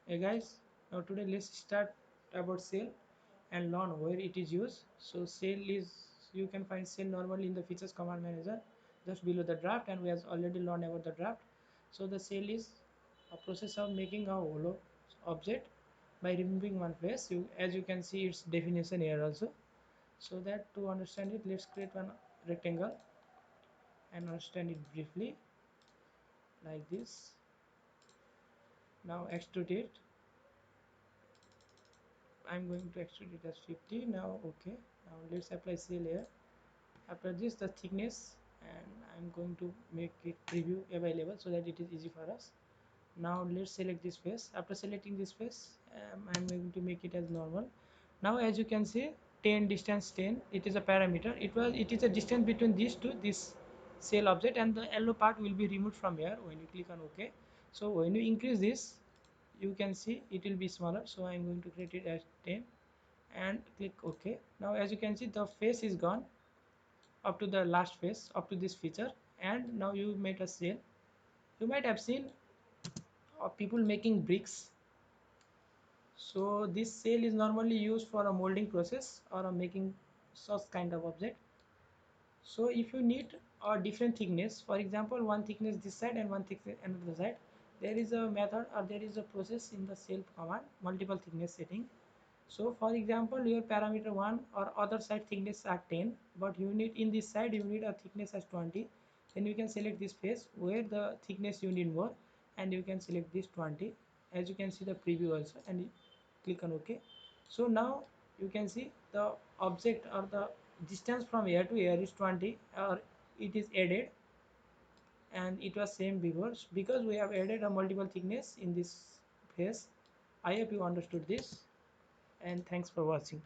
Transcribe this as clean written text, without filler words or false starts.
Hey guys, now today let's start about cell and learn where it is used. So cell is, you can find cell normally in the features command manager just below the draft, and we have already learned about the draft. So the cell is a process of making a hollow object by removing one face. As you can see its definition here also. So that to understand it, let's create one rectangle and understand it briefly like this. Now extrude it. I'm going to extrude it as 50 now. Okay, now let's apply cell layer. After this, the thickness, and I'm going to make it preview available so that it is easy for us. Now let's select this face. After selecting this face, I'm going to make it as normal. Now as you can see, 10 distance 10, it is a parameter. It is a distance between these two, this cell object, and the yellow part will be removed from here when you click on OK. So when you increase this, you can see it will be smaller. So I'm going to create it as 10 and click OK. Now as you can see, the face is gone up to the last face, up to this feature, and now you made a cell. You might have seen people making bricks. So this cell is normally used for a molding process or a making such kind of object. So if you need a different thickness, for example one thickness this side and one thickness another side, there is a method or there is a process in the cell command, multiple thickness setting. So for example your parameter 1 or other side thickness are 10, but you need in this side you need a thickness as 20. Then you can select this face where the thickness you need more, and you can select this 20. As you can see the preview also, and you click on OK. So now you can see the object or the distance from here to here is 20, or it is added, and it was same before because we have added a multiple thickness in this face. I hope you understood this, and thanks for watching.